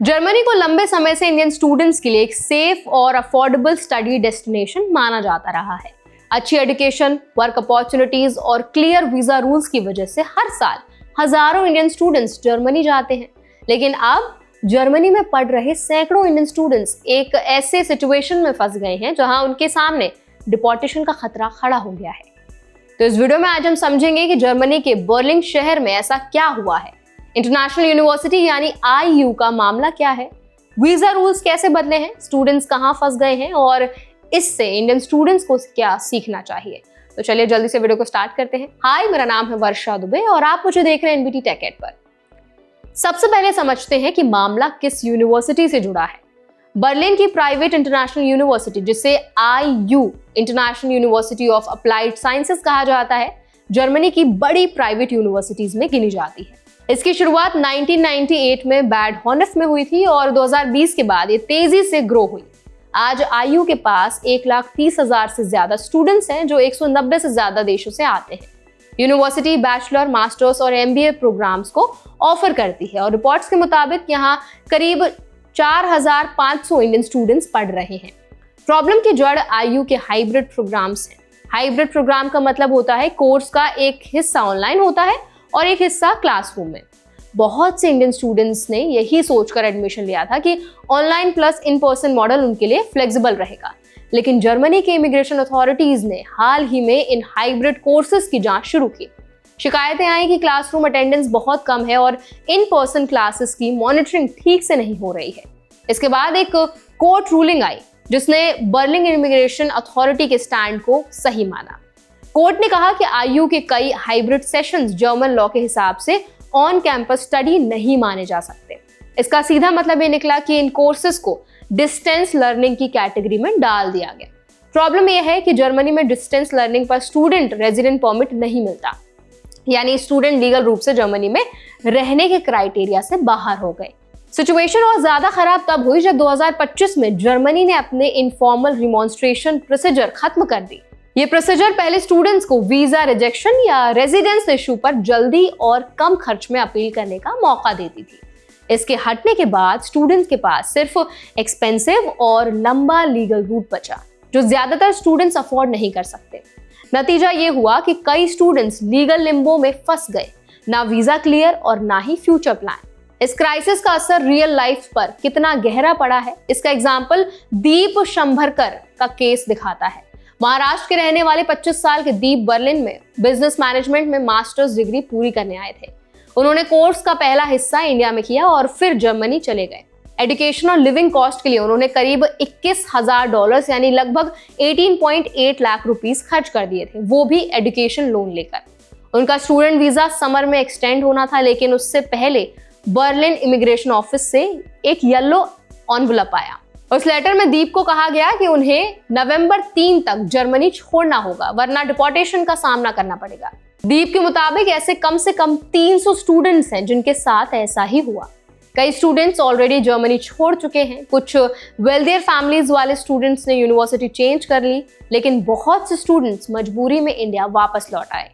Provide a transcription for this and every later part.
Germany को लंबे समय से इंडियन स्टूडेंट्स के लिए एक सेफ और अफोर्डेबल स्टडी डेस्टिनेशन माना जाता रहा है। अच्छी एजुकेशन, वर्क अपॉर्चुनिटीज और क्लियर वीजा रूल्स की वजह से हर साल हजारों इंडियन स्टूडेंट्स जर्मनी जाते हैं। लेकिन अब जर्मनी में पढ़ रहे सैकड़ों इंडियन स्टूडेंट्स एक ऐसे सिचुएशन में फंस गए हैं जहां उनके सामने डिपोर्टेशन का खतरा खड़ा हो गया है। तो इस वीडियो में आज हम समझेंगे कि जर्मनी के बर्लिन शहर में ऐसा क्या हुआ है, इंटरनेशनल यूनिवर्सिटी यानी IU का मामला क्या है, वीजा रूल्स कैसे बदले हैं, स्टूडेंट्स कहां फंस गए हैं और इससे इंडियन स्टूडेंट्स को क्या सीखना चाहिए। तो चलिए जल्दी से वीडियो को स्टार्ट करते हैं। हाय, मेरा नाम है वर्षा दुबे और आप मुझे देख रहे हैं NBT Tech Ed पर। सबसे पहले समझते हैं कि मामला किस यूनिवर्सिटी से जुड़ा है। बर्लिन की प्राइवेट इंटरनेशनल यूनिवर्सिटी, जिसे IU international university of applied sciences कहा जाता है, जर्मनी की बड़ी प्राइवेट यूनिवर्सिटीज में गिनी जाती है। इसकी शुरुआत 1998 में बैड हॉर्निफ में हुई थी और 2020 के बाद ये तेजी से ग्रो हुई। आज IU के पास 1,30,000 से ज्यादा स्टूडेंट्स हैं जो 190 से ज्यादा देशों से आते हैं। यूनिवर्सिटी बैचलर, मास्टर्स और MBA प्रोग्राम्स को ऑफर करती है और रिपोर्ट्स के मुताबिक यहाँ करीब 4,500 इंडियन स्टूडेंट्स पढ़ रहे हैं। प्रॉब्लम की जड़ IU के हाइब्रिड प्रोग्राम्स हैं। हाइब्रिड प्रोग्राम का मतलब होता है कोर्स का एक हिस्सा ऑनलाइन होता है और एक हिस्सा क्लासरूम में। बहुत से इंडियन स्टूडेंट्स ने यही सोचकर एडमिशन लिया था कि online plus in person model उनके लिए फ्लेक्सिबल रहेगा। लेकिन जर्मनी के इमिग्रेशन अथॉरिटीज ने हाल ही में इन हाइब्रिड कोर्सेज की जांच शुरू की। शिकायतें आई कि क्लासरूम अटेंडेंस बहुत कम है और इन पर्सन क्लासेस की मॉनिटरिंग ठीक से नहीं हो रही है। इसके बाद एक कोर्ट रूलिंग आई जिसने बर्लिन इमिग्रेशन अथॉरिटी के स्टैंड को सही माना। कोर्ट ने कहा कि IU के कई हाइब्रिड सेशंस जर्मन लॉ के हिसाब से ऑन कैंपस स्टडी नहीं माने जा सकते। इसका सीधा मतलब ये निकला कि इन कोर्सेज को डिस्टेंस लर्निंग की कैटेगरी में डाल दिया गया। प्रॉब्लम यह है कि जर्मनी में डिस्टेंस लर्निंग पर स्टूडेंट रेजिडेंट परमिट नहीं मिलता, यानी स्टूडेंट लीगल रूप से जर्मनी में रहने के क्राइटेरिया से बाहर हो गए। सिचुएशन और ज्यादा खराब तब हुई जब 2025 में जर्मनी ने अपने इनफॉर्मल रिमॉन्स्ट्रेशन प्रोसीजर खत्म कर दी। ये प्रोसीजर पहले स्टूडेंट्स को वीजा रिजेक्शन या रेजिडेंस इशू पर जल्दी और कम खर्च में अपील करने का मौका देती थी। इसके हटने के बाद स्टूडेंट्स के पास सिर्फ एक्सपेंसिव और लंबा लीगल रूट बचा, जो ज्यादातर स्टूडेंट्स अफोर्ड नहीं कर सकते। नतीजा ये हुआ कि कई स्टूडेंट्स लीगल लिम्बो में फंस गए, ना वीजा क्लियर और ना ही फ्यूचर प्लान। इस क्राइसिस का असर रियल लाइफ पर कितना गहरा पड़ा है, इसका एग्जाम्पल दीप शंभरकर का केस दिखाता है। महाराष्ट्र के रहने वाले 25 साल के दीप बर्लिन में बिजनेस मैनेजमेंट में मास्टर्स डिग्री पूरी करने आए थे। उन्होंने कोर्स का पहला हिस्सा इंडिया में किया और फिर जर्मनी चले गए। एजुकेशन और लिविंग कॉस्ट के लिए उन्होंने करीब $21,000 यानी लगभग 18.8 लाख रुपीस खर्च कर दिए थे, वो भी एजुकेशन लोन लेकर। उनका स्टूडेंट वीजा समर में एक्सटेंड होना था, लेकिन उससे पहले बर्लिन इमिग्रेशन ऑफिस से एक येलो एनवेलप आया। उस लेटर में दीप को कहा गया कि उन्हें नवंबर 3 तक जर्मनी छोड़ना होगा, वरना डिपोर्टेशन का सामना करना पड़ेगा। दीप के मुताबिक ऐसे कम से कम 300 स्टूडेंट्स हैं जिनके साथ ऐसा ही हुआ। कई स्टूडेंट्स ऑलरेडी जर्मनी छोड़ चुके हैं। कुछ वेल्दियर फैमिलीज वाले स्टूडेंट्स ने यूनिवर्सिटी चेंज कर ली, लेकिन बहुत से स्टूडेंट्स मजबूरी में इंडिया वापस लौट आए।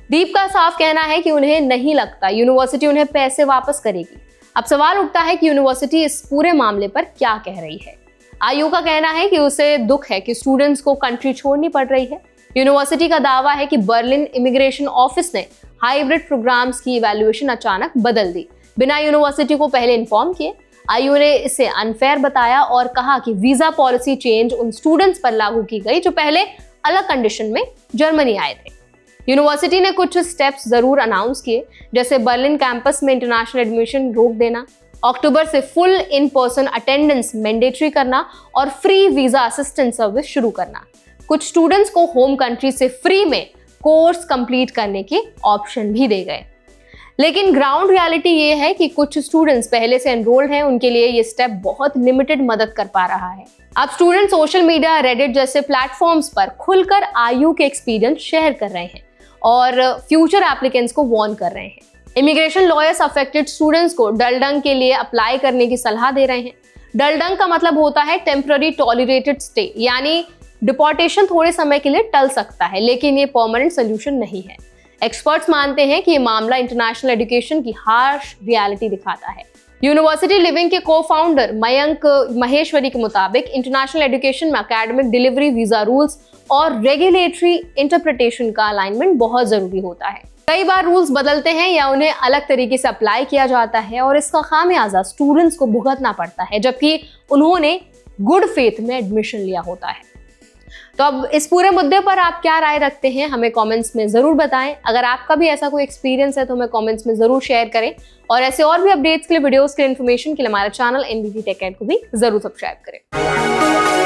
दीप का साफ कहना है कि उन्हें नहीं लगता यूनिवर्सिटी उन्हें पैसे वापस करेगी। अब सवाल उठता है कि यूनिवर्सिटी इस पूरे मामले पर क्या कह रही है। IU का कहना है कि उसे दुख है कि स्टूडेंट्स को कंट्री छोड़नी पड़ रही है। यूनिवर्सिटी का दावा है कि बर्लिन इमिग्रेशन ऑफिस ने हाइब्रिड प्रोग्राम्स की इवैल्यूएशन अचानक बदल दी, बिना यूनिवर्सिटी को पहले इन्फॉर्म किए। IU ने इसे अनफेयर बताया और कहा कि वीजा पॉलिसी चेंज उन स्टूडेंट्स पर लागू की गई जो पहले अलग कंडीशन में जर्मनी आए थे। यूनिवर्सिटी ने कुछ स्टेप्स जरूर अनाउंस किए, जैसे बर्लिन कैंपस में इंटरनेशनल एडमिशन रोक देना, अक्टूबर से full in person attendance mandatory करना और फ्री वीजा असिस्टेंस सर्विस शुरू करना। कुछ स्टूडेंट्स को होम कंट्री से फ्री में कोर्स कंप्लीट करने के ऑप्शन भी दे गए। लेकिन ग्राउंड रियलिटी ये है कि कुछ स्टूडेंट्स पहले से एनरोल्ड हैं, उनके लिए ये स्टेप बहुत लिमिटेड मदद कर पा रहा है। अब स्टूडेंट सोशल मीडिया, रेडिट जैसे प्लेटफॉर्म्स पर खुलकर IU के एक्सपीरियंस शेयर कर रहे हैं और फ्यूचर एप्लीकेंट्स को वार्न कर रहे हैं। इमिग्रेशन लॉयर्स अफेक्टेड स्टूडेंट्स को डलडंग के लिए अप्लाई करने की सलाह दे रहे हैं। डलडंग का मतलब होता है टेम्पररी टॉलरेटेड स्टे, यानी डिपोर्टेशन थोड़े समय के लिए टल सकता है, लेकिन ये परमानेंट सोल्यूशन नहीं है। एक्सपर्ट्स मानते हैं कि ये मामला इंटरनेशनल एजुकेशन की हार्श रियलिटी दिखाता है। यूनिवर्सिटी लिविंग के को फाउंडर मयंक महेश्वरी के मुताबिक इंटरनेशनल एजुकेशन में एकेडमिक डिलीवरी, वीजा रूल्स और रेगुलेटरी इंटरप्रिटेशन का अलाइनमेंट बहुत जरूरी होता है। कई बार रूल्स बदलते हैं या उन्हें अलग तरीके से अप्लाई किया जाता है और इसका खामियाजा स्टूडेंट्स को भुगतना पड़ता है, जबकि उन्होंने गुड फेथ में एडमिशन लिया होता है। तो अब इस पूरे मुद्दे पर आप क्या राय रखते हैं, हमें कमेंट्स में जरूर बताएं। अगर आपका भी ऐसा कोई एक्सपीरियंस है तो हमें कमेंट्स में जरूर शेयर करें और ऐसे और भी अपडेट्स के लिए, वीडियोस के लिए, इन्फॉर्मेशन के लिए हमारा चैनल NBT Tech Ed को भी जरूर सब्सक्राइब करें।